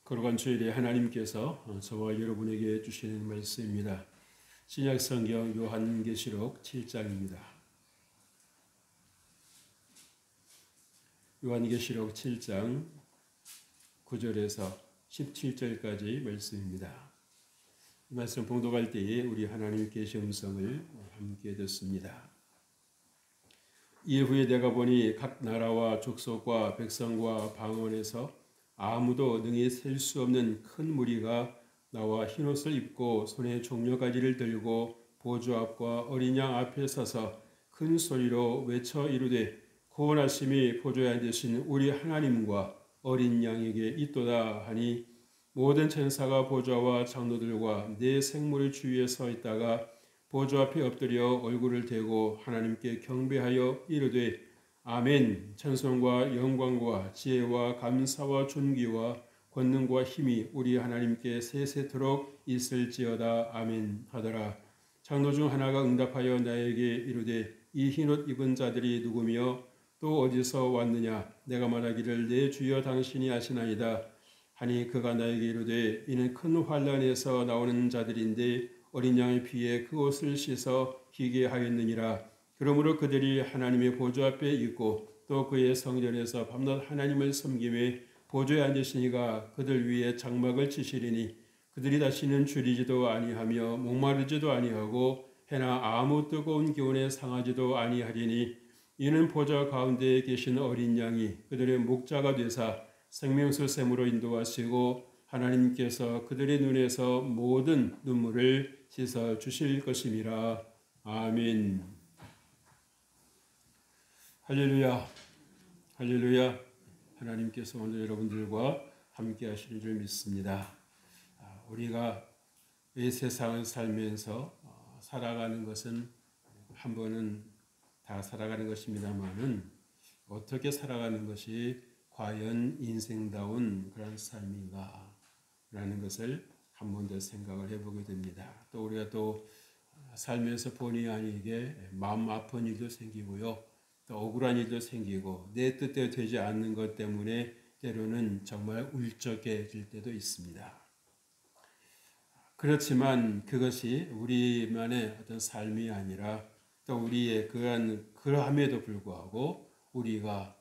거룩한 주일에 하나님께서 저와 여러분에게 주시는 말씀입니다. 신약 성경 요한계시록 7장입니다. 요한계시록 7장 9절에서 17절까지 말씀입니다. 이 말씀 봉독할 때에 우리 하나님 계시 음성을 함께 듣습니다. 이후에 내가 보니 각 나라와 족속과 백성과 방언에서 아무도 능히 셀 수 없는 큰 무리가 나와 흰옷을 입고 손에 종려가지를 들고 보좌 앞과 어린 양 앞에 서서 큰 소리로 외쳐 이르되 구원하심이 보좌에 앉으신 우리 하나님과 어린 양에게 있도다 하니 모든 천사가 보좌와 장로들과 네 생물의 주위에 서 있다가 보좌 앞에 엎드려 얼굴을 대고 하나님께 경배하여 이르되 아멘. 찬송과 영광과 지혜와 감사와 존귀와 권능과 힘이 우리 하나님께 세세토록 있을지어다. 아멘 하더라. 장로 중 하나가 응답하여 나에게 이르되 이 흰옷 입은 자들이 누구며 또 어디서 왔느냐. 내가 말하기를 내 주여 당신이 아시나이다 하니 그가 나에게 이르되 이는 큰 환란에서 나오는 자들인데 어린 양의 피에 그 옷을 씻어 희게 하였느니라. 그러므로 그들이 하나님의 보좌 앞에 있고 또 그의 성전에서 밤낮 하나님을 섬기며 보좌에 앉으시니가 그들 위에 장막을 치시리니 그들이 다시는 줄이지도 아니하며 목마르지도 아니하고 해나 아무 뜨거운 기운에 상하지도 아니하리니 이는 보좌 가운데에 계신 어린 양이 그들의 목자가 되사 생명수 샘으로 인도하시고 하나님께서 그들의 눈에서 모든 눈물을 씻어 주실 것임이라. 아멘. 할렐루야. 할렐루야. 하나님께서 오늘 여러분들과 함께 하시는 줄 믿습니다. 우리가 이 세상을 살면서 살아가는 것은 한 번은 다 살아가는 것입니다만은 어떻게 살아가는 것이 과연 인생다운 그런 삶인가 라는 것을 한 번 더 생각을 해보게 됩니다. 또 우리가 또 살면서 본의 아니게 마음 아픈 일도 생기고요. 또 억울한 일도 생기고 내 뜻대로 되지 않는 것 때문에 때로는 정말 울적해질 때도 있습니다. 그렇지만 그것이 우리만의 어떤 삶이 아니라 또 우리의 그러함에도 불구하고 우리가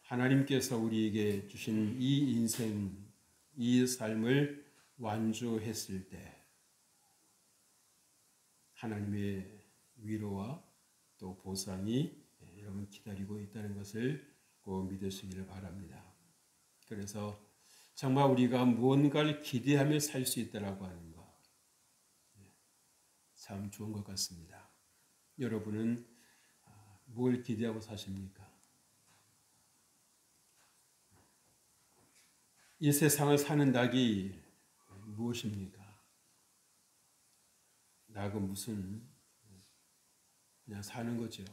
하나님께서 우리에게 주신 이 인생, 이 삶을 완주했을 때 하나님의 위로와 또 보상이 여러분 기다리고 있다는 것을 꼭 믿으시기를 바랍니다. 그래서 정말 우리가 무언가를 기대하며 살 수 있다라고 하는 것 참 좋은 것 같습니다. 여러분은 뭘 기대하고 사십니까? 이 세상을 사는 낙이 무엇입니까? 낙은 무슨 그냥 사는 거죠.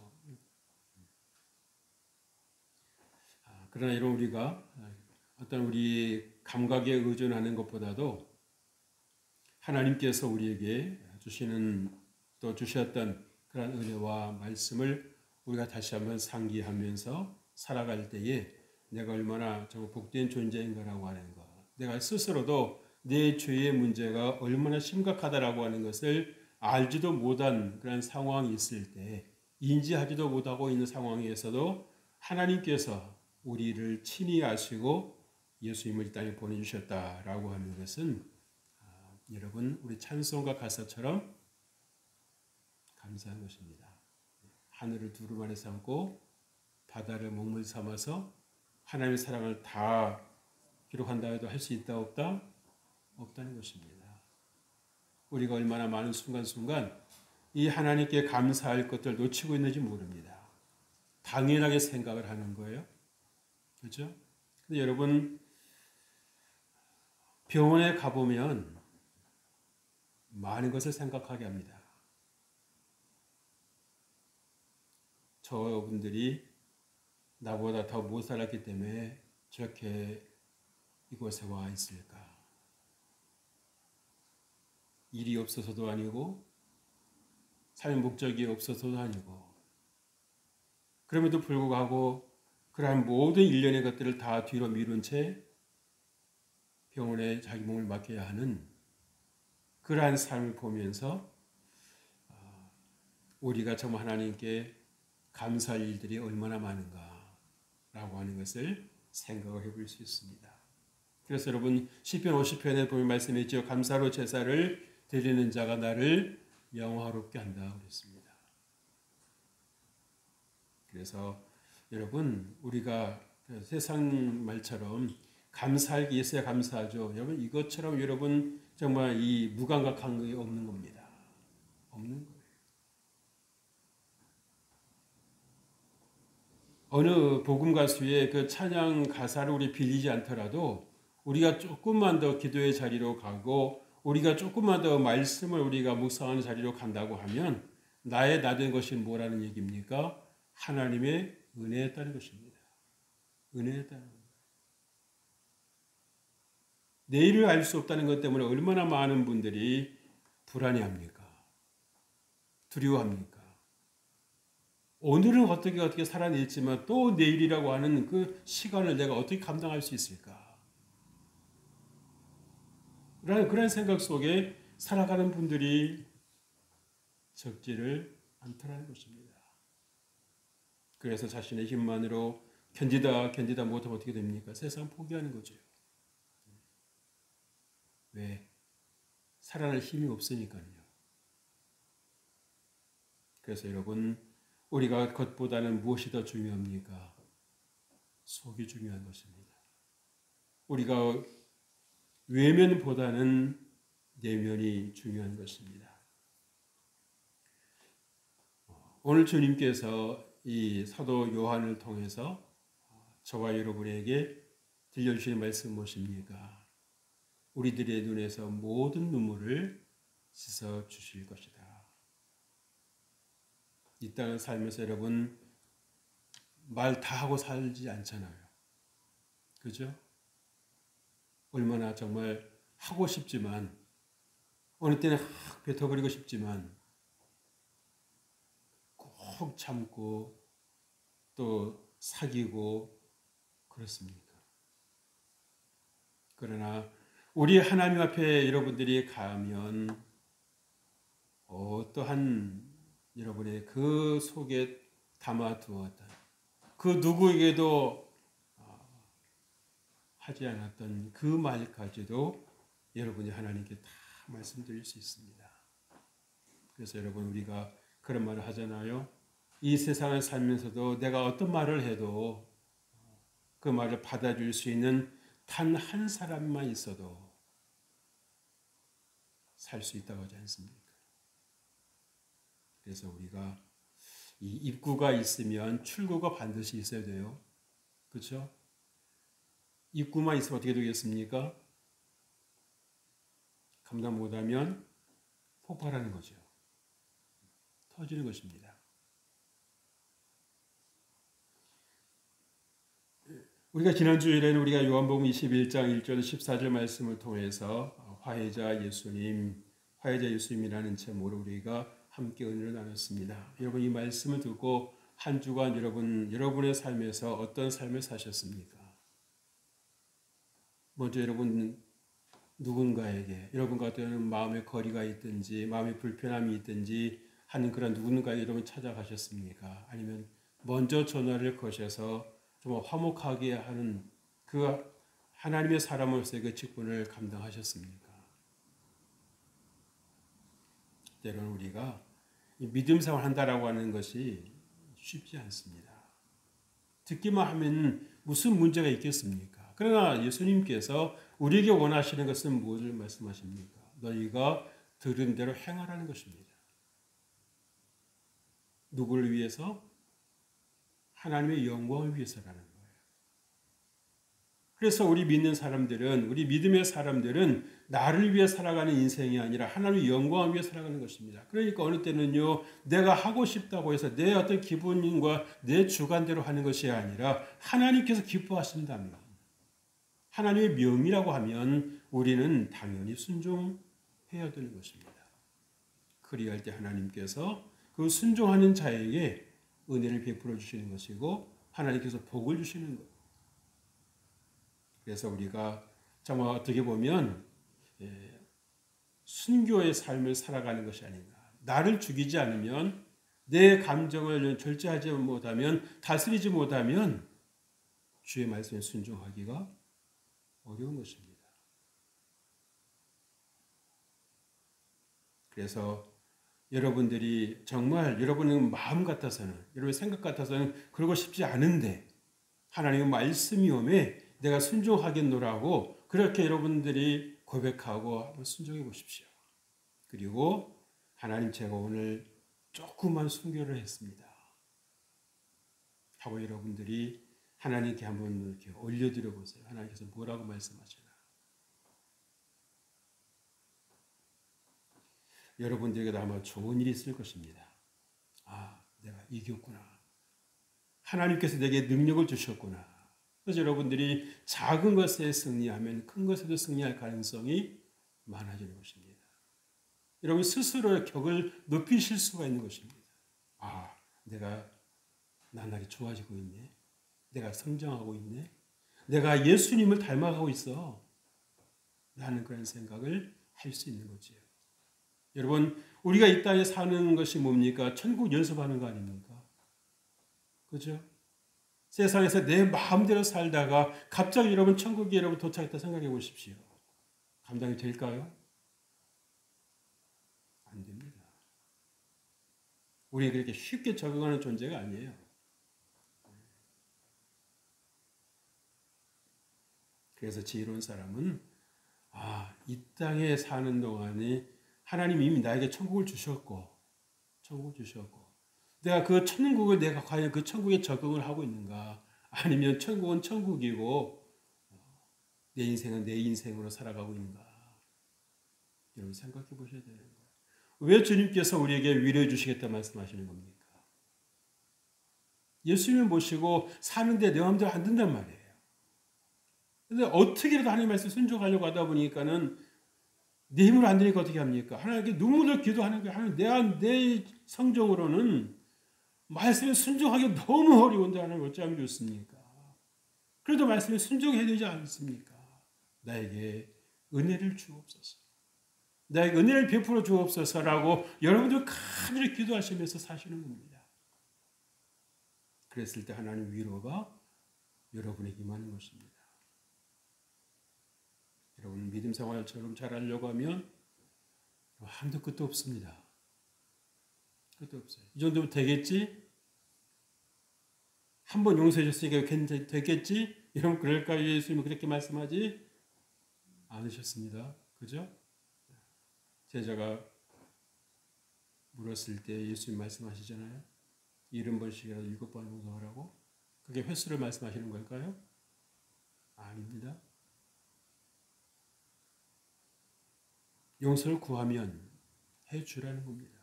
그러나 이런 우리가 어떤 우리 감각에 의존하는 것보다도 하나님께서 우리에게 주시는 또 주셨던 그런 은혜와 말씀을 우리가 다시 한번 상기하면서 살아갈 때에 내가 얼마나 정말 복된 존재인가라고 하는 것, 내가 스스로도 내 죄의 문제가 얼마나 심각하다라고 하는 것을 알지도 못한 그런 상황이 있을 때, 인지하지도 못하고 있는 상황에서도 하나님께서 우리를 친히 아시고 예수님을 이 땅에 보내주셨다라고 하는 것은 여러분 우리 찬송가 가사처럼 감사한 것입니다. 하늘을 두루 안에 삼고 바다를 먹물 삼아서 하나님의 사랑을 다 기록한다 해도 할 수 있다 없다? 없다는 것입니다. 우리가 얼마나 많은 순간순간 이 하나님께 감사할 것들 놓치고 있는지 모릅니다. 당연하게 생각을 하는 거예요. 그렇죠? 근데 여러분 병원에 가보면 많은 것을 생각하게 합니다. 저분들이 나보다 더 못 살았기 때문에 저렇게 이곳에 와 있을까? 일이 없어서도 아니고 삶의 목적이 없어서도 아니고 그럼에도 불구하고 그러한 모든 일련의 것들을 다 뒤로 미룬 채 병원에 자기 몸을 맡겨야 하는 그러한 삶을 보면서 우리가 정말 하나님께 감사할 일들이 얼마나 많은가라고 하는 것을 생각을 해볼 수 있습니다. 그래서 여러분 시편 50편에 보면 말씀했죠. 감사로 제사를 드리는 자가 나를 영화롭게 한다 그랬습니다. 그래서 여러분 우리가 세상 말처럼 감사할 게 있어야 감사하죠. 여러분 이것처럼 여러분 정말 이 무감각한 게 없는 겁니다. 없는 거예요. 어느 복음 가수의 그 찬양 가사를 우리 빌리지 않더라도 우리가 조금만 더 기도의 자리로 가고 우리가 조금만 더 말씀을 우리가 묵상하는 자리로 간다고 하면 나의 나된 것이 뭐라는 얘기입니까? 하나님의 은혜에 따른 것입니다. 은혜에 따른 것. 내일을 알 수 없다는 것 때문에 얼마나 많은 분들이 불안해합니까? 두려워합니까? 오늘은 어떻게 살아냈지만 또 내일이라고 하는 그 시간을 내가 어떻게 감당할 수 있을까? 그런 생각 속에 살아가는 분들이 적지를 않더라는 것입니다. 그래서 자신의 힘만으로 견디다 못하면 어떻게 됩니까? 세상 포기하는 거죠. 왜? 살아날 힘이 없으니까요. 그래서 여러분 우리가 겉보다는 무엇이 더 중요합니까? 속이 중요한 것입니다. 우리가 외면보다는 내면이 중요한 것입니다. 오늘 주님께서 이 사도 요한을 통해서 저와 여러분에게 들려주시는 말씀 무엇입니까? 우리들의 눈에서 모든 눈물을 씻어 주실 것이다. 이 땅을 살면서 여러분 말 다 하고 살지 않잖아요. 그죠? 얼마나 정말 하고 싶지만 어느 때는 확 뱉어버리고 싶지만 꼭 참고 또 사귀고 그렇습니까? 그러나 우리 하나님 앞에 여러분들이 가면 어떠한 여러분의 그 속에 담아두었던 그 누구에게도 하지 않았던 그 말까지도 여러분이 하나님께 다 말씀드릴 수 있습니다. 그래서 여러분 우리가 그런 말을 하잖아요. 이 세상을 살면서도 내가 어떤 말을 해도 그 말을 받아줄 수 있는 단 한 사람만 있어도 살 수 있다고 하지 않습니까? 그래서 우리가 이 입구가 있으면 출구가 반드시 있어야 돼요. 그렇죠? 입구만 있으면 어떻게 되겠습니까? 감당 못하면 폭발하는 거죠. 터지는 것입니다. 우리가 지난 주일에는 우리가 요한복음 21장 1절 14절 말씀을 통해서 화해자 예수님이라는 제목으로 우리가 함께 은혜를 나눴습니다. 여러분 이 말씀을 듣고 한 주간 여러분의 삶에서 어떤 삶을 사셨습니까? 먼저 여러분 누군가에게 여러분과 어떤 마음의 거리가 있든지 마음의 불편함이 있든지 하는 그런 누군가에게 여러분 찾아가셨습니까? 아니면 먼저 전화를 거셔서 좀 화목하게 하는 그 하나님의 사람으로서의 그 직분을 감당하셨습니까? 때로는 우리가 믿음 생활 한다라고 하는 것이 쉽지 않습니다. 듣기만 하면 무슨 문제가 있겠습니까? 그러나 예수님께서 우리에게 원하시는 것은 무엇을 말씀하십니까? 너희가 들은 대로 행하라는 것입니다. 누구를 위해서? 하나님의 영광을 위해서라는 거예요. 그래서 우리 믿음의 사람들은 나를 위해 살아가는 인생이 아니라 하나님의 영광을 위해 살아가는 것입니다. 그러니까 어느 때는요, 내가 하고 싶다고 해서 내 어떤 기분과 내 주관대로 하는 것이 아니라 하나님께서 기뻐하신다면, 하나님의 명이라고 하면 우리는 당연히 순종해야 되는 것입니다. 그리할 때 하나님께서 그 순종하는 자에게 은혜를 베풀어 주시는 것이고 하나님께서 복을 주시는 것. 그래서 우리가 정말 어떻게 보면 순교의 삶을 살아가는 것이 아닌가. 나를 죽이지 않으면, 내 감정을 절제하지 못하면, 다스리지 못하면 주의 말씀에 순종하기가 어려운 것입니다. 그래서 여러분들이 정말 여러분의 마음 같아서는, 여러분의 생각 같아서는 그러고 싶지 않은데 하나님의 말씀이 오매 내가 순종하겠노라고 그렇게 여러분들이 고백하고 한번 순종해 보십시오. 그리고 하나님, 제가 오늘 조금만 순교를 했습니다 하고 여러분들이 하나님께 한번 이렇게 올려드려 보세요. 하나님께서 뭐라고 말씀하시나. 여러분들에게도 아마 좋은 일이 있을 것입니다. 아, 내가 이겼구나. 하나님께서 내게 능력을 주셨구나. 그래서 여러분들이 작은 것에 승리하면 큰 것에도 승리할 가능성이 많아지는 것입니다. 여러분 스스로의 격을 높이실 수가 있는 것입니다. 아, 내가 나날이 좋아지고 있네. 내가 성장하고 있네. 내가 예수님을 닮아가고 있어. 라는 그런 생각을 할 수 있는 거지요. 여러분, 우리가 이 땅에 사는 것이 뭡니까? 천국 연습하는 거 아닙니까? 그죠? 세상에서 내 마음대로 살다가 갑자기 여러분 천국에 여러분 도착했다 생각해 보십시오. 감당이 될까요? 안 됩니다. 우리 그렇게 쉽게 적응하는 존재가 아니에요. 그래서 지혜로운 사람은 이 땅에 사는 동안에 하나님이 이미 나에게 천국을 주셨고 내가 그 천국을 내가 과연 그 천국에 적응을 하고 있는가, 아니면 천국은 천국이고 내 인생은 내 인생으로 살아가고 있는가, 여러분 생각해 보셔야 되는 거예요. 왜 주님께서 우리에게 위로해 주시겠다 말씀하시는 겁니까? 예수님을 모시고 사는데 내 마음대로 안 된단 말이에요. 그런데 어떻게라도 하나님 말씀 순종하려고 하다 보니까는 내 힘으로 안 되니까 어떻게 합니까? 하나님께 눈물을 기도하는 게, 하나님 내 성정으로는 말씀에 순종하기 너무 어려운데 하나님 어찌하면 좋습니까? 그래도 말씀에 순종해야 되지 않습니까? 나에게 은혜를 주옵소서. 나에게 은혜를 베풀어 주옵소서라고 여러분들 간절히 기도하시면서 사시는 겁니다. 그랬을 때 하나님 위로가 여러분에게 임하는 것입니다. 여러분 믿음 생활처럼 잘하려고 하면 한도 끝도 없습니다. 끝도 없어요. 이 정도면 되겠지? 한 번 용서해 줬으니까 되겠지? 여러분 그럴까요? 예수님은 그렇게 말씀하지 않으셨습니다. 그죠? 제자가 물었을 때 예수님 말씀하시잖아요. 70번씩이라도 7번 용서하라고. 그게 횟수를 말씀하시는 걸까요? 아닙니다. 용서를 구하면 해주라는 겁니다.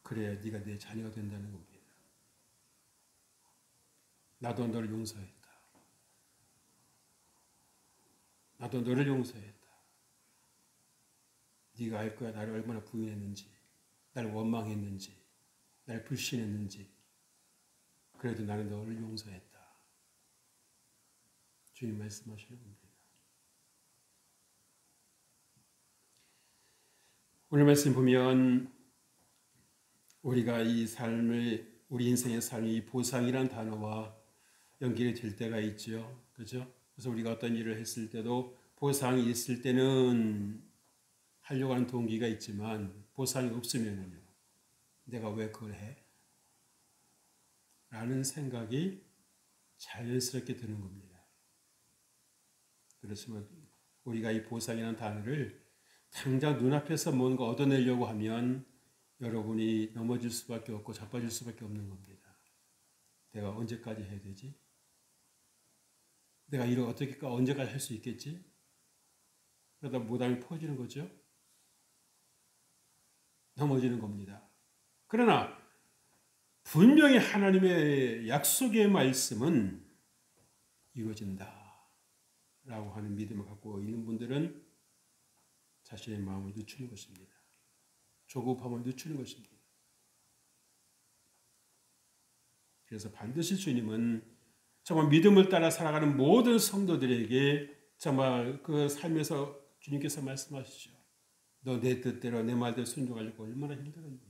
그래야 네가 내 자녀가 된다는 겁니다. 나도 너를 용서했다. 나도 너를 용서했다. 네가 알 거야. 나를 얼마나 부인했는지, 나를 원망했는지, 나를 불신했는지. 그래도 나는 너를 용서했다. 주님 말씀하시는 겁니다. 오늘 말씀 보면 우리가 이 삶을, 우리 인생의 삶이 보상이라는 단어와 연결이 될 때가 있죠. 그죠? 그래서 우리가 어떤 일을 했을 때도 보상이 있을 때는 하려고 하는 동기가 있지만 보상이 없으면요, 내가 왜 그걸 해? 라는 생각이 자연스럽게 드는 겁니다. 그렇지만 우리가 이 보상이라는 단어를 당장 눈앞에서 뭔가 얻어내려고 하면 여러분이 넘어질 수밖에 없고 자빠질 수밖에 없는 겁니다. 내가 언제까지 해야 되지? 내가 이걸 어떻게 언제까지 할 수 있겠지? 그러다 무당이 퍼지는 거죠. 넘어지는 겁니다. 그러나 분명히 하나님의 약속의 말씀은 이루어진다 라고 하는 믿음을 갖고 있는 분들은 자신의 마음을 늦추는 것입니다. 조급함을 늦추는 것입니다. 그래서 반드시 주님은 정말 믿음을 따라 살아가는 모든 성도들에게 정말 그 삶에서 주님께서 말씀하시죠. 너 내 뜻대로 내 말대로 순종하려고 얼마나 힘들었니?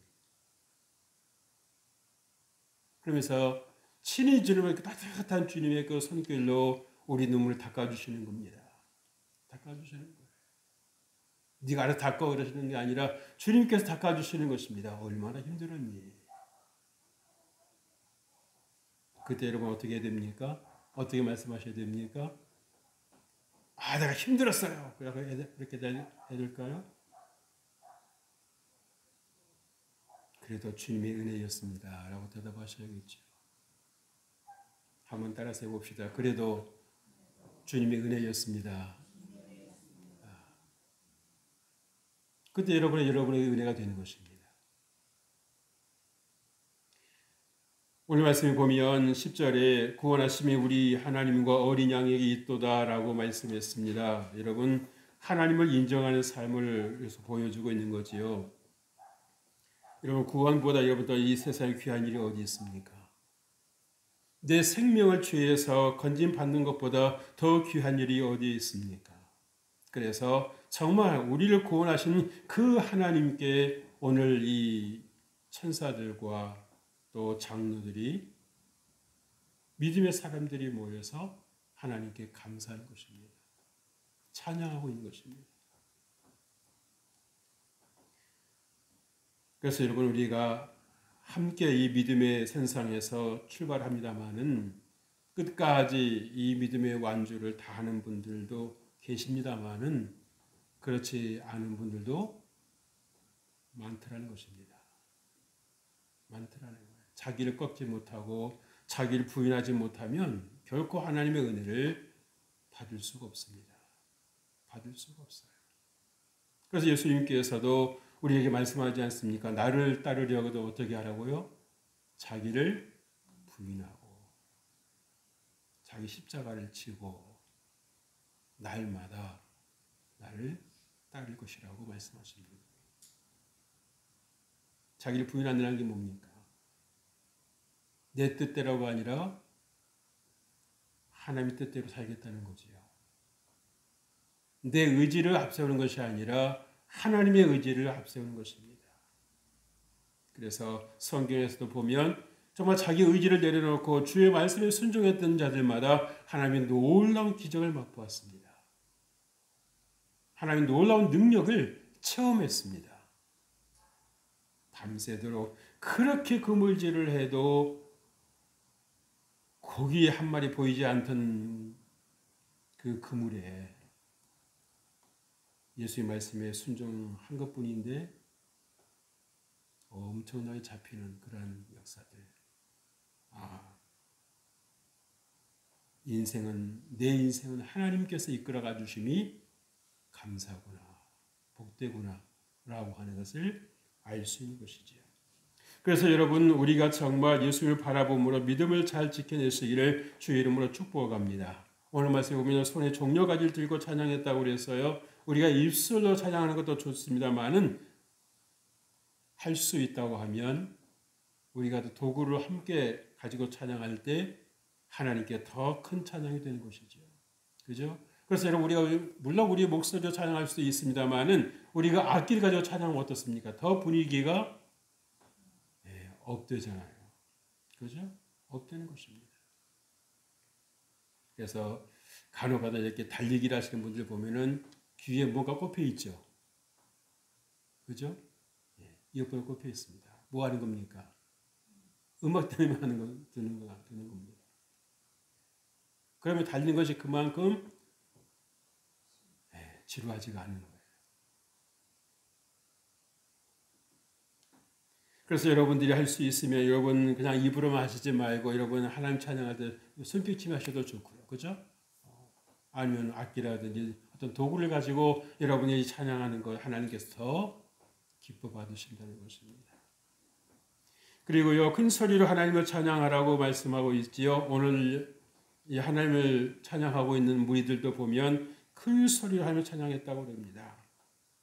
그러면서 친히 주님의 그 따뜻한 주님의 그 손길로 우리 눈물을 닦아주시는 겁니다. 닦아주시는 거예요. 네가 알아서 닦아 그러시는 게 아니라 주님께서 닦아주시는 것입니다. 얼마나 힘들었니? 그때 여러분 어떻게 됩니까? 어떻게 말씀하셔야 됩니까? 아, 내가 힘들었어요. 그렇게 해줄까요? 그래도 주님의 은혜였습니다. 라고 대답하셔야겠죠. 한번 따라서 해봅시다. 그래도 주님의 은혜였습니다. 그때 여러분의 은혜가 되는 것입니다. 오늘 말씀에 보면 10절에 구원하심이 우리 하나님과 어린 양에게 있도다라고 말씀했습니다. 여러분, 하나님을 인정하는 삶을 그래서 보여주고 있는 거지요. 여러분, 구원보다 여러분들 이 세상에 귀한 일이 어디 있습니까? 내 생명을 죄에서 건진받는 것보다 더 귀한 일이 어디에 있습니까? 그래서 정말 우리를 구원하신 그 하나님께 오늘 이 천사들과 또 장로들이 믿음의 사람들이 모여서 하나님께 감사하는 것입니다. 찬양하고 있는 것입니다. 그래서 여러분 우리가 함께 이 믿음의 선상에서 출발합니다마는 끝까지 이 믿음의 완주를 다하는 분들도 계십니다마는 그렇지 않은 분들도 많더라는 것입니다. 많더라는 거예요. 자기를 꺾지 못하고 자기를 부인하지 못하면 결코 하나님의 은혜를 받을 수가 없습니다. 받을 수가 없어요. 그래서 예수님께서도 우리에게 말씀하지 않습니까? 나를 따르려고도 어떻게 하라고요? 자기를 부인하고 자기 십자가를 지고 날마다 나를 따를 것이라고 말씀하십니다. 자기를 부인한다는 게 뭡니까? 내 뜻대로가 아니라 하나님의 뜻대로 살겠다는 거지요. 내 의지를 앞세우는 것이 아니라 하나님의 의지를 앞세우는 것입니다. 그래서 성경에서도 보면 정말 자기 의지를 내려놓고 주의 말씀에 순종했던 자들마다 하나님의 놀라운 기적을 맛보았습니다. 하나님의 놀라운 능력을 체험했습니다. 밤새도록 그렇게 그물질을 해도 고기 한 마리 보이지 않던 그 그물에 예수의 말씀에 순종한 것뿐인데 엄청나게 잡히는 그러한 역사들. 내 인생은 하나님께서 이끌어가 주심이 감사구나, 복되구나 라고 하는 것을 알 수 있는 것이지요. 그래서 여러분 우리가 정말 예수를 바라봄으로 믿음을 잘 지켜내시기를 주의 이름으로 축복합니다. 오늘 말씀에 보면 손에 종려가지를 들고 찬양했다고 그랬어요. 우리가 입술로 찬양하는 것도 좋습니다만은 할 수 있다고 하면 우리가 도구를 함께 가지고 찬양할 때 하나님께 더 큰 찬양이 되는 것이죠. 그죠? 그래서 여러분 우리가 물론 우리의 목소리로 찬양할 수도 있습니다만은 우리가 악기를 가지고 찬양하면 어떻습니까? 더 분위기가 업되잖아요. 그죠? 업되는 것입니다. 그래서 간혹가다 이렇게 달리기를 하시는 분들 보면은 귀에 뭐가 꼽혀 있죠. 그죠? 이어폰이 꼽혀 있습니다. 뭐 하는 겁니까? 음악 때문에 듣는 겁니다. 그러면 달리는 것이 그만큼 지루하지가 않은 거예요. 그래서 여러분들이 할 수 있으면 여러분 그냥 입으로만 하시지 말고 여러분 하나님 찬양할 때 손뼉치며 하셔도 좋고요. 그죠? 아니면 악기라든지 어떤 도구를 가지고 여러분이 찬양하는 걸 하나님께서 더 기뻐 받으신다는 것입니다. 그리고요, 큰 소리로 하나님을 찬양하라고 말씀하고 있지요. 오늘 이 하나님을 찬양하고 있는 무리들도 보면 큰 소리로 하나님을 찬양했다고 합니다.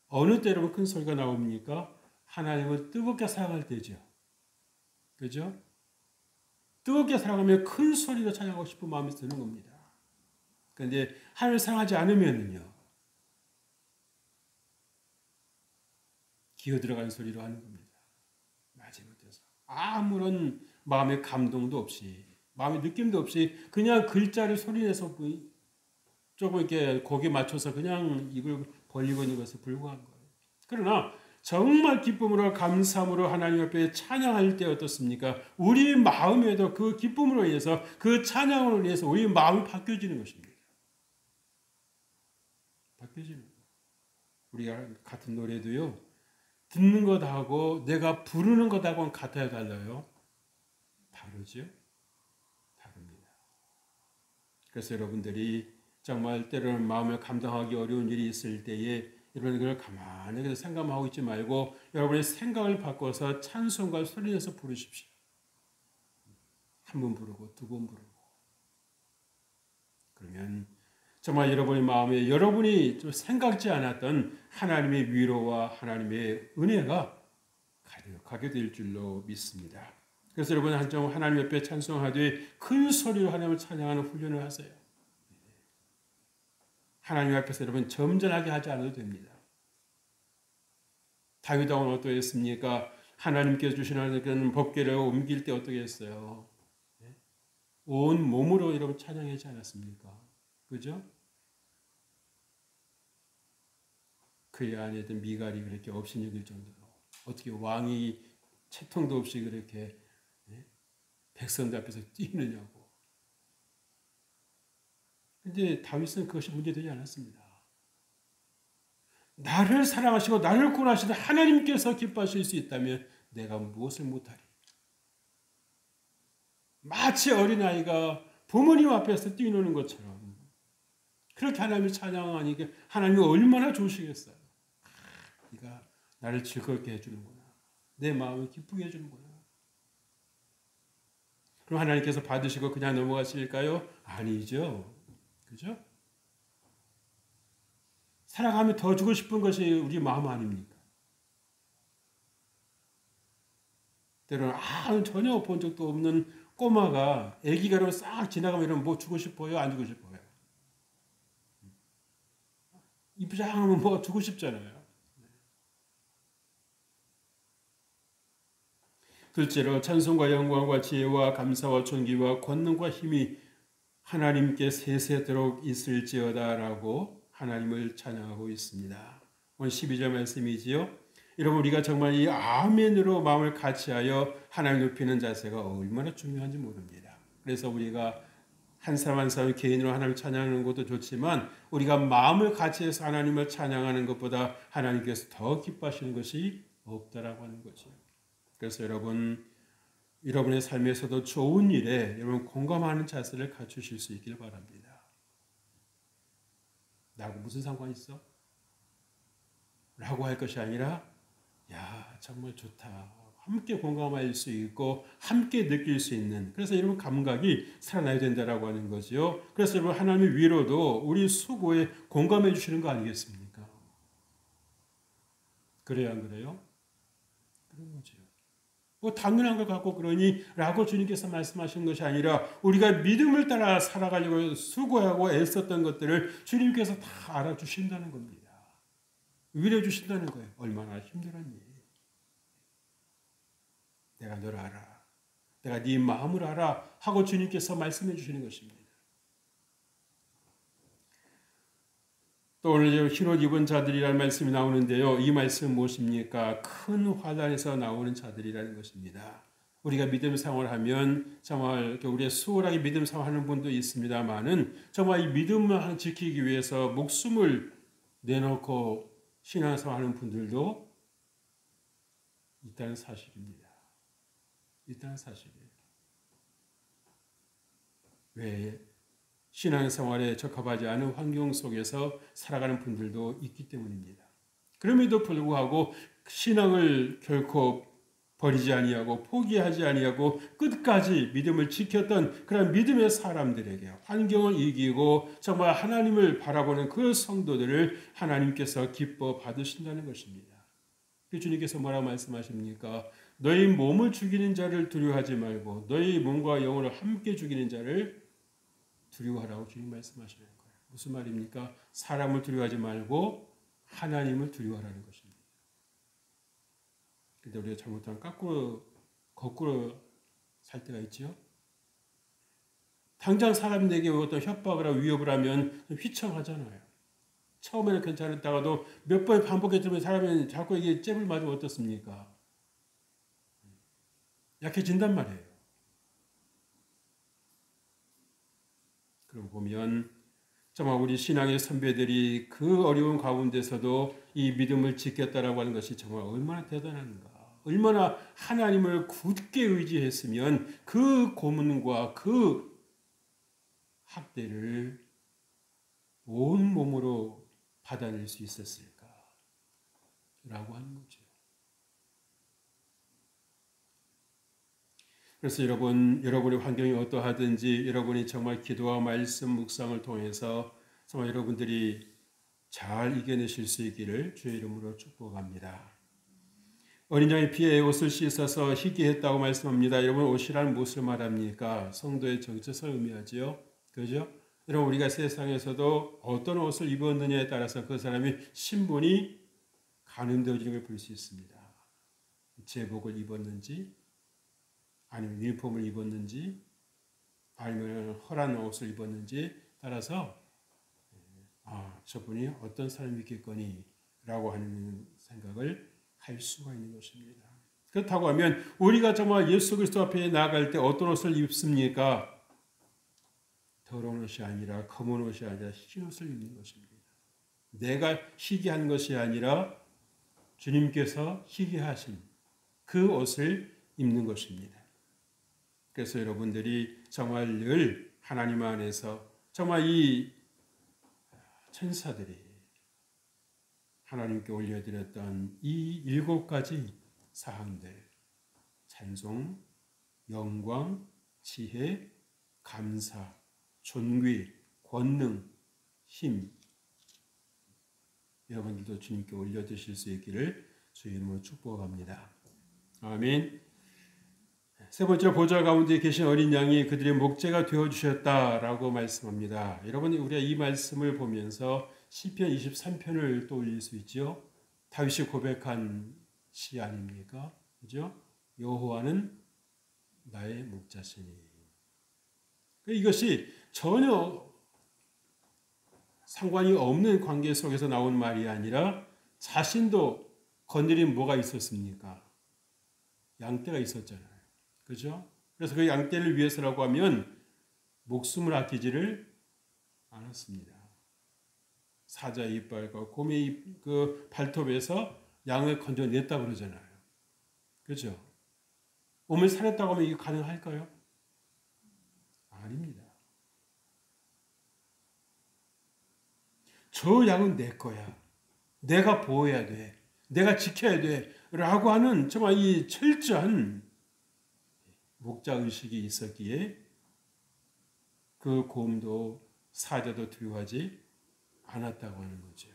어느 때로 큰 소리가 나옵니까? 하나님을 뜨겁게 사랑할 때죠. 그죠? 뜨겁게 사랑하면 큰 소리로 찬양하고 싶은 마음이 드는 겁니다. 그런데 하나님을 사랑하지 않으면요, 기어 들어가는 소리로 하는 겁니다. 마지못해서 아무런 마음의 감동도 없이, 마음의 느낌도 없이 그냥 글자를 소리내서 조금 이렇게 거기에 맞춰서 그냥 입을 벌리고 있는 것에 불과한 거예요. 그러나 정말 기쁨으로 감사함으로 하나님 앞에 찬양할 때 어떻습니까? 우리 마음에도 그 기쁨으로 인해서, 그 찬양으로 인해서 우리 마음이 바뀌어지는 것입니다. 바뀌어지는 거예요. 우리가 같은 노래도요, 듣는 것하고 내가 부르는 것하고는 같아요, 달라요? 다르죠? 다릅니다. 그래서 여러분들이 정말 때로는 마음을 감당하기 어려운 일이 있을 때에 이런 걸 가만히 생각하고 있지 말고 여러분의 생각을 바꿔서 찬송과 소리내서 부르십시오. 한 번 부르고 두 번 부르고. 그러면 정말 여러분의 마음에 여러분이 좀 생각지 않았던 하나님의 위로와 하나님의 은혜가 가득하게 될 줄로 믿습니다. 그래서 여러분 한점 하나님 옆에 찬송하되 큰 소리로 하나님을 찬양하는 훈련을 하세요. 하나님 앞에서 여러분 점잖하게 하지 않아도 됩니다. 다윗 왕은 어떻게 했습니까? 하나님께서 주시는 그런 법궤를 옮길 때 어떻게 했어요? 온 몸으로 여러분 찬양하지 않았습니까? 그죠? 그의 아내던 미갈이 그렇게 업신여길 정도로 어떻게 왕이 채통도 없이 그렇게 백성들 앞에서 뛰느냐고. 근데 다윗은 그것이 문제되지 않았습니다. 나를 사랑하시고 나를 구원하시는 하나님께서 기뻐하실 수 있다면 내가 무엇을 못하리? 마치 어린아이가 부모님 앞에서 뛰노는 것처럼 그렇게 하나님을 찬양하니까 하나님이 얼마나 좋으시겠어요. 네가 나를 즐겁게 해주는구나. 내 마음을 기쁘게 해주는구나. 그럼 하나님께서 받으시고 그냥 넘어가실까요? 아니죠. 그죠? 살아가면 더 주고 싶은 것이 우리 마음 아닙니까? 때로는 전혀 본 적도 없는 꼬마가 애기가로 싹 지나가면 이러면 뭐 주고 싶어요? 안 주고 싶어요? 입장하면 뭐 주고 싶잖아요. 둘째로 찬송과 영광과 지혜와 감사와 존귀와 권능과 힘이 하나님께 세세도록 있을지어다라고 하나님을 찬양하고 있습니다. 오늘 12절 말씀이지요. 여러분 우리가 정말 이 아멘으로 마음을 같이하여 하나님 높이는 자세가 얼마나 중요한지 모릅니다. 그래서 우리가 한 사람 한 사람 개인으로 하나님을 찬양하는 것도 좋지만 우리가 마음을 같이해서 하나님을 찬양하는 것보다 하나님께서 더 기뻐하시는 것이 없다라고 하는 거죠. 그래서 여러분의 삶에서도 좋은 일에 여러분 공감하는 자세를 갖추실 수 있길 바랍니다. 나하고 무슨 상관이 있어? 라고 할 것이 아니라 야 정말 좋다. 함께 공감할 수 있고 함께 느낄 수 있는 그래서 여러분 감각이 살아나야 된다라고 하는 거죠. 그래서 여러분 하나님의 위로도 우리 수고에 공감해 주시는 거 아니겠습니까? 그래야 안 그래요? 그런 거죠. 뭐 당연한 걸 갖고 그러니 라고 주님께서 말씀하시는 것이 아니라 우리가 믿음을 따라 살아가려고 수고하고 애썼던 것들을 주님께서 다 알아주신다는 겁니다. 위로해 주신다는 거예요. 얼마나 힘들었니? 내가 너를 알아. 내가 네 마음을 알아 하고 주님께서 말씀해 주시는 것입니다. 또 오늘 흰옷 입은 자들이라는 말씀이 나오는데요. 이 말씀은 무엇입니까? 큰 화단에서 나오는 자들이라는 것입니다. 우리가 믿음 생활하면 정말 우리의 수월하게 믿음 생활하는 분도 있습니다만은 정말 이 믿음을 지키기 위해서 목숨을 내놓고 신앙생활하는 분들도 있다는 사실입니다. 있다는 사실이에요. 왜? 신앙생활에 적합하지 않은 환경 속에서 살아가는 분들도 있기 때문입니다. 그럼에도 불구하고 신앙을 결코 버리지 아니하고 포기하지 아니하고 끝까지 믿음을 지켰던 그런 믿음의 사람들에게 환경을 이기고 정말 하나님을 바라보는 그 성도들을 하나님께서 기뻐 받으신다는 것입니다. 주님께서 뭐라고 말씀하십니까? 너희 몸을 죽이는 자를 두려워하지 말고 너희 몸과 영혼을 함께 죽이는 자를 두려워하라고 주님 말씀하시는 거예요. 무슨 말입니까? 사람을 두려워하지 말고 하나님을 두려워하라는 것입니다. 근데 우리가 잘못하면 거꾸로 살 때가 있죠. 당장 사람에게 어떤 협박을 하고 위협을 하면 휘청하잖아요. 처음에는 괜찮았다가도 몇 번 반복해주면 사람은 자꾸 이게 잽을 맞으면 어떻습니까? 약해진단 말이에요. 그러고 보면 정말 우리 신앙의 선배들이 그 어려운 가운데서도 이 믿음을 지켰다라고 하는 것이 정말 얼마나 대단한가. 얼마나 하나님을 굳게 의지했으면 그 고문과 그 학대를 온 몸으로 받아낼 수 있었을까? 라고 하는 거죠. 그래서 여러분의 환경이 어떠하든지 여러분이 정말 기도와 말씀 묵상을 통해서 정말 여러분들이 잘 이겨내실 수 있기를 주의 이름으로 축복합니다. 어린 양의 피에 옷을 씻어서 희게 했다고 말씀합니다. 여러분, 옷이라는 무엇을 말합니까? 성도의 정체성을 의미하지요. 그죠? 여러분, 우리가 세상에서도 어떤 옷을 입었느냐에 따라서 그 사람의 신분이 가늠되어지는 걸 볼 수 있습니다. 제복을 입었는지 아니면 유니폼을 입었는지 아니면 허란 옷을 입었는지 따라서 저분이 어떤 사람이겠거니 라고 하는 생각을 할 수가 있는 것입니다. 그렇다고 하면 우리가 정말 예수 그리스도 앞에 나아갈 때 어떤 옷을 입습니까? 더러운 옷이 아니라 검은 옷이 아니라 흰 옷을 입는 것입니다. 내가 희게 한 것이 아니라 주님께서 희게 하신 그 옷을 입는 것입니다. 그래서 여러분들이 정말 늘 하나님 안에서 정말 이 천사들이 하나님께 올려드렸던 이 7가지 사항들, 찬송, 영광, 지혜, 감사, 존귀, 권능, 힘, 여러분들도 주님께 올려드실 수 있기를 주의 이름으로 축복합니다. 아멘. 세 번째로 보좌 가운데 계신 어린 양이 그들의 목재가 되어주셨다라고 말씀합니다. 여러분, 우리가 이 말씀을 보면서 시편 23편을 떠올릴 수 있죠. 다윗이 고백한 시 아닙니까? 그죠? 여호와는 나의 목자시니. 이것이 전혀 상관이 없는 관계 속에서 나온 말이 아니라 자신도 건드린 뭐가 있었습니까? 양떼가 있었잖아요. 그죠? 그래서 그 양떼를 위해서라고 하면 목숨을 아끼지를 않았습니다. 사자의 이빨과 곰의 그 발톱에서 양을 건져냈다 그러잖아요. 그죠? 몸을 살렸다고 하면 이게 가능할까요? 아닙니다. 저 양은 내 거야. 내가 보호해야 돼. 내가 지켜야 돼. 라고 하는 정말 이 철저한 목자의식이 있었기에 그 곰도 사자도 두려워하지 않았다고 하는 거죠.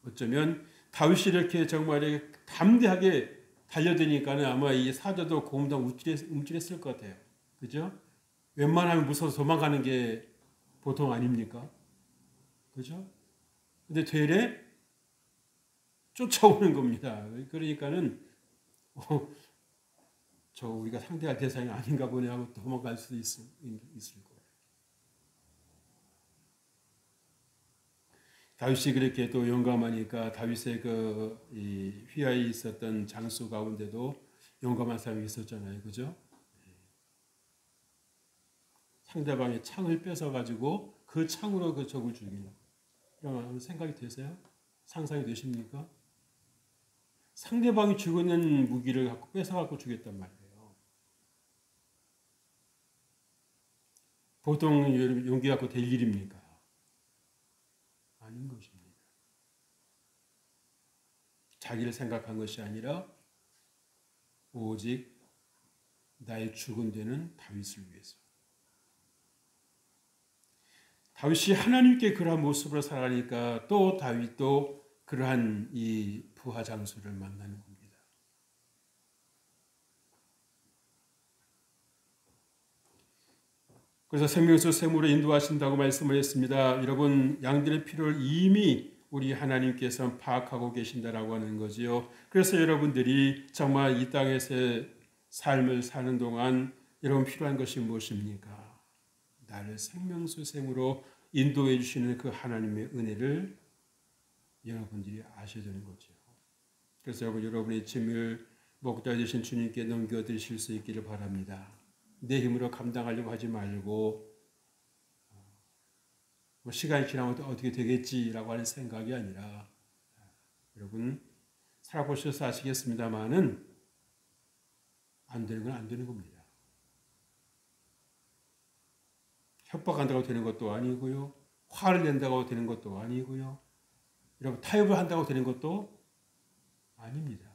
어쩌면 다윗이 이렇게 정말 담대하게 달려드니까는 아마 이 사자도 곰도 움찔했을 것 같아요. 그죠? 웬만하면 무서워서 도망가는 게 보통 아닙니까? 그죠? 근데 되레 쫓아오는 겁니다. 그러니까는 저 우리가 상대할 대상이 아닌가 보네 하고 도망갈 수도 있을 거예요. 다윗이 그렇게 또 용감하니까 다윗의 이 휘하에 있었던 장수 가운데도 용감한 사람이 있었잖아요. 그죠? 상대방의 창을 뺏어가지고 그 창으로 그 적을 죽이는 이런 생각이 되세요? 상상이 되십니까? 상대방이 쥐고 있는 무기를 갖고 뺏어갖고 죽였단 말이에요. 보통 용기 갖고 될 일입니까? 아닌 것입니다. 자기를 생각한 것이 아니라 오직 나의 죽은 되는 다윗을 위해서. 다윗이 하나님께 그러한 모습으로 살아가니까 또 다윗도 그러한 이 부하 장수를 만나는 겁니다. 그래서 생명수 샘으로 인도하신다고 말씀을 했습니다. 여러분, 양들의 필요를 이미 우리 하나님께서 파악하고 계신다라고 하는 거지요. 그래서 여러분들이 정말 이 땅에서의 삶을 사는 동안 여러분 필요한 것이 무엇입니까? 나를 생명수 샘으로 인도해 주시는 그 하나님의 은혜를 여러분들이 아셔야 되는 거죠. 그래서 여러분의 짐을 목자 되신 주님께 넘겨드리실 수 있기를 바랍니다. 내 힘으로 감당하려고 하지 말고 시간이 지나면 어떻게 되겠지라고 하는 생각이 아니라 여러분 살아보셔서 아시겠습니다마는 안 되는 건 안 되는 겁니다. 협박한다고 되는 것도 아니고요. 화를 낸다고 되는 것도 아니고요. 여러분 타협을 한다고 되는 것도 아닙니다.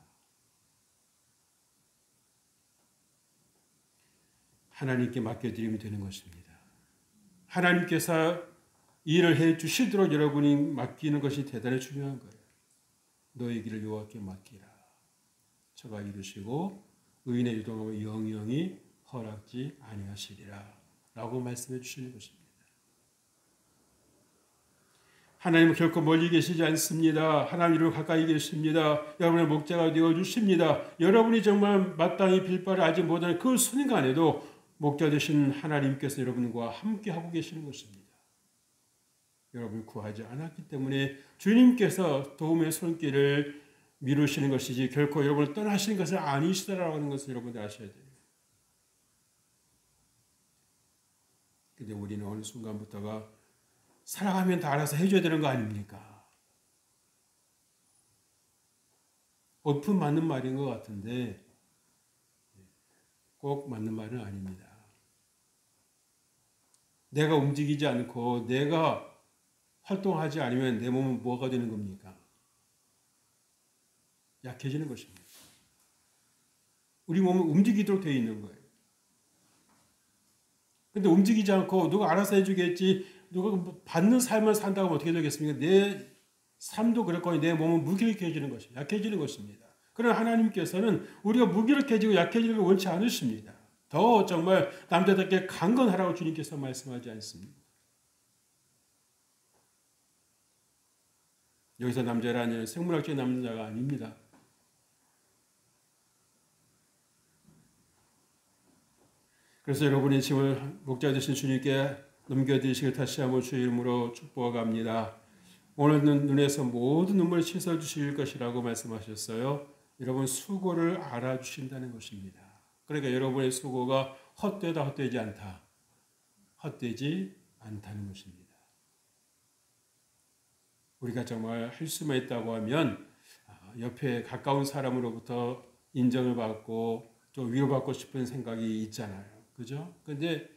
하나님께 맡겨드리면 되는 것입니다. 하나님께서 일을 해 주시도록 여러분이 맡기는 것이 대단히 중요한 거예요. 너의 길을 여호와께 맡기라. 저가 이루시고 의인의 유동함을 영영이 허락지 아니하시리라 라고 말씀해 주시는 것입니다. 하나님은 결코 멀리 계시지 않습니다. 하나님으로 가까이 계십니다. 여러분의 목자가 되어주십니다. 여러분이 정말 마땅히 빌 바를 알지 못하는 그 순간에도 목자 되신 하나님께서 여러분과 함께 하고 계시는 것입니다. 여러분이 구하지 않았기 때문에 주님께서 도움의 손길을 미루시는 것이지 결코 여러분을 떠나시는 것은 아니시다라고 하는 것을 여러분들 아셔야 돼요. 근데 우리는 어느 순간부터가 살아가면 다 알아서 해줘야 되는 거 아닙니까? 얼핏 맞는 말인 것 같은데 꼭 맞는 말은 아닙니다. 내가 움직이지 않고 내가 활동하지 않으면 내 몸은 뭐가 되는 겁니까? 약해지는 것입니다. 우리 몸은 움직이도록 되어 있는 거예요. 근데 움직이지 않고 누가 알아서 해주겠지, 누가 받는 삶을 산다고 하면 어떻게 되겠습니까? 내 삶도 그렇고 내 몸은 무기력해지는 것입니다. 약해지는 것입니다. 그러나 하나님께서는 우리가 무기력해지고 약해지는 걸 원치 않으십니다. 더 정말 남자답게 강건하라고 주님께서 말씀하지 않습니다. 여기서 남자라는 생물학적 남자가 아닙니다. 그래서 여러분의 짐을 목자 되신 주님께 넘겨드리시길 다시 한번 주의 이름으로 축복합니다. 오늘은 눈에서 모든 눈물을 씻어주실 것이라고 말씀하셨어요. 여러분 수고를 알아주신다는 것입니다. 그러니까 여러분의 수고가 헛되다 헛되지 않다. 헛되지 않다는 것입니다. 우리가 정말 할 수만 있다고 하면 옆에 가까운 사람으로부터 인정을 받고 또 위로받고 싶은 생각이 있잖아요. 그죠? 근데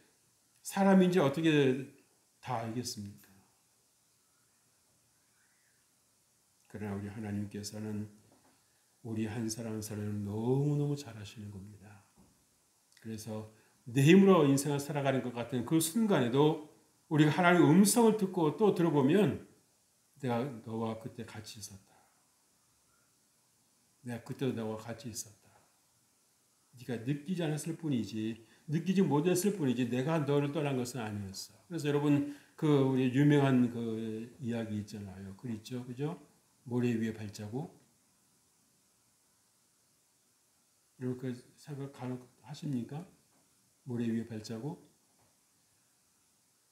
사람인지 어떻게 다 알겠습니까? 그러나 우리 하나님께서는 우리 한 사람 한 사람을 너무너무 잘 아시는 겁니다. 그래서 내 힘으로 인생을 살아가는 것 같은 그 순간에도 우리가 하나님의 음성을 듣고 또 들어보면 내가 너와 그때 같이 있었다. 내가 그때도 너와 같이 있었다. 네가 느끼지 않았을 뿐이지, 느끼지 못했을 뿐이지 내가 너를 떠난 것은 아니었어. 그래서 여러분 그 우리 유명한 그 이야기 있잖아요. 그 있죠, 그죠? 모래 위에 발자국. 이렇게 생각하십니까? 모래 위에 발자국.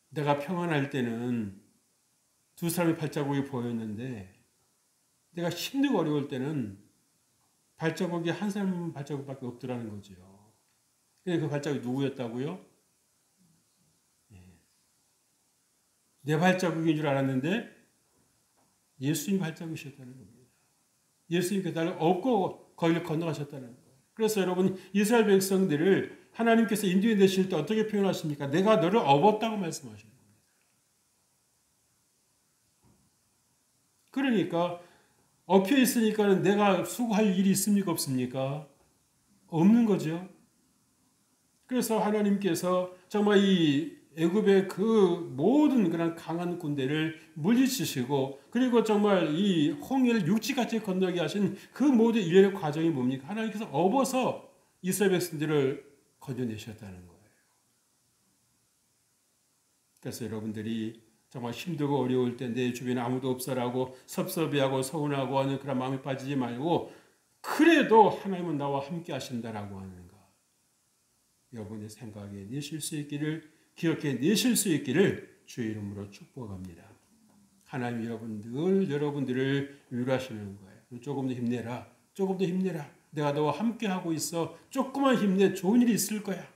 내가 평안할 때는 두 사람의 발자국이 보였는데 내가 힘들고 어려울 때는 발자국이 한 사람 발자국밖에 없더라는 거죠. 근데 그 발자국이 누구였다고요? 내 발자국인 줄 알았는데 예수님 발자국이셨다는 겁니다. 예수님께서 나를 업고 거기를 건너가셨다는 거예요. 그래서 여러분 이스라엘 백성들을 하나님께서 인도해 내실 때 어떻게 표현하십니까? 내가 너를 업었다고 말씀하시는 겁니다. 그러니까 엎여 있으니까 내가 수고할 일이 있습니까? 없습니까? 없는 거죠. 그래서 하나님께서 정말 이 애굽의 그 모든 그런 강한 군대를 물리치시고 그리고 정말 이 홍해를 육지같이 건너게 하신 그 모든 일련의 과정이 뭡니까? 하나님께서 업어서 이스라엘 백성들을 건져내셨다는 거예요. 그래서 여러분들이 정말 힘들고 어려울 때 내 주변에 아무도 없어라고 섭섭해하고 서운하고 하는 그런 마음에 빠지지 말고 그래도 하나님은 나와 함께 하신다라고 하는 것. 여러분의 생각에 내실 수 있기를 기억해 내실 수 있기를 주의 이름으로 축복합니다. 하나님 여러분들을 위로하시는 거예요. 조금 더 힘내라. 조금 더 힘내라. 내가 너와 함께 하고 있어. 조금만 힘내. 좋은 일이 있을 거야.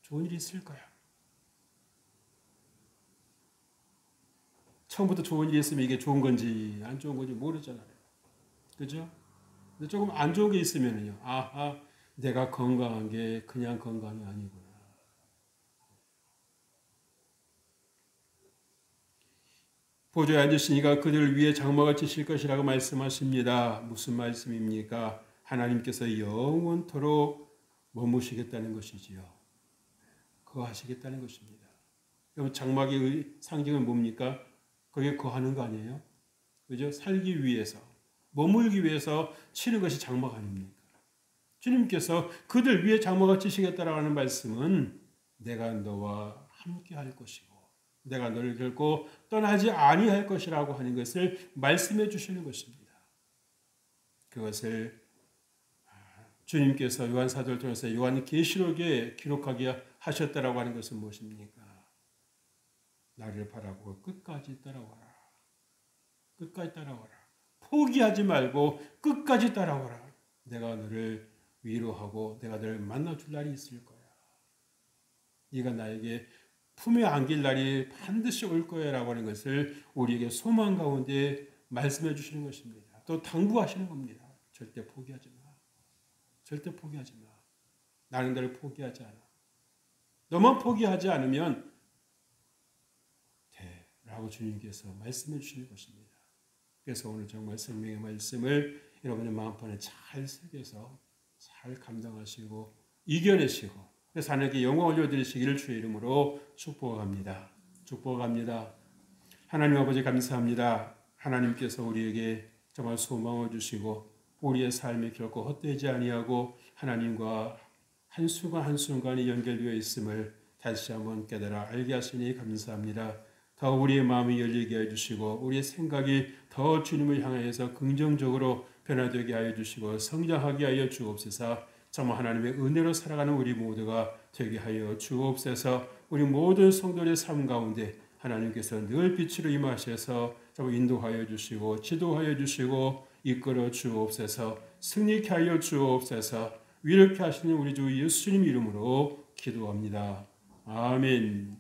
좋은 일이 있을 거야. 처음부터 좋은 일이 있으면 이게 좋은 건지 안 좋은 건지 모르잖아요. 그죠? 근데 조금 안 좋은 게 있으면요. 아하, 내가 건강한 게 그냥 건강이 아니구나. 보좌에 앉으시니까 그들을 위해 장막을 치실 것이라고 말씀하십니다. 무슨 말씀입니까? 하나님께서 영원토록 머무시겠다는 것이지요. 거하시겠다는 것입니다. 여러분 장막의 상징은 뭡니까? 거기에 거하는 거 아니에요? 그죠? 살기 위해서, 머물기 위해서 치는 것이 장막 아닙니까? 주님께서 그들 위에 장막을 치시겠다라고 하는 말씀은 내가 너와 함께 할 것이고 내가 너를 결코 떠나지 아니할 것이라고 하는 것을 말씀해 주시는 것입니다. 그것을 주님께서 요한사도를 통해서 요한계시록에 기록하게 하셨다라고 하는 것은 무엇입니까? 나를 바라고 끝까지 따라와라. 끝까지 따라와라. 포기하지 말고 끝까지 따라와라. 내가 너를 위로하고 내가 너를 만나줄 날이 있을 거야. 네가 나에게 품에 안길 날이 반드시 올 거야라고 하는 것을 우리에게 소망 가운데 말씀해 주시는 것입니다. 또 당부하시는 겁니다. 절대 포기하지 마. 절대 포기하지 마. 나는 너를 포기하지 않아. 너만 포기하지 않으면 돼. 라고 주님께서 말씀해 주시는 것입니다. 그래서 오늘 정말 생명의 말씀을 여러분의 마음판에 잘 새겨서 잘 감당하시고 이겨내시고 그래서 하나님께 영광 올려드리시기를 주의 이름으로 축복합니다. 축복합니다. 하나님 아버지 감사합니다. 하나님께서 우리에게 정말 소망을 주시고 우리의 삶이 결코 헛되지 아니하고 하나님과 한순간 한순간이 연결되어 있음을 다시 한번 깨달아 알게 하시니 감사합니다. 더 우리의 마음이 열리게 해주시고 우리의 생각이 더 주님을 향해서 긍정적으로 변화되게 하여 주시고 성장하게 하여 주옵소서. 정말 하나님의 은혜로 살아가는 우리 모두가 되게 하여 주옵소서. 우리 모든 성도의 삶 가운데 하나님께서 늘 빛으로 임하셔서 정말 인도하여 주시고 지도하여 주시고 이끌어 주옵소서. 승리케 하여 주옵소서. 위롭게 하시는 우리 주 예수님 이름으로 기도합니다. 아멘.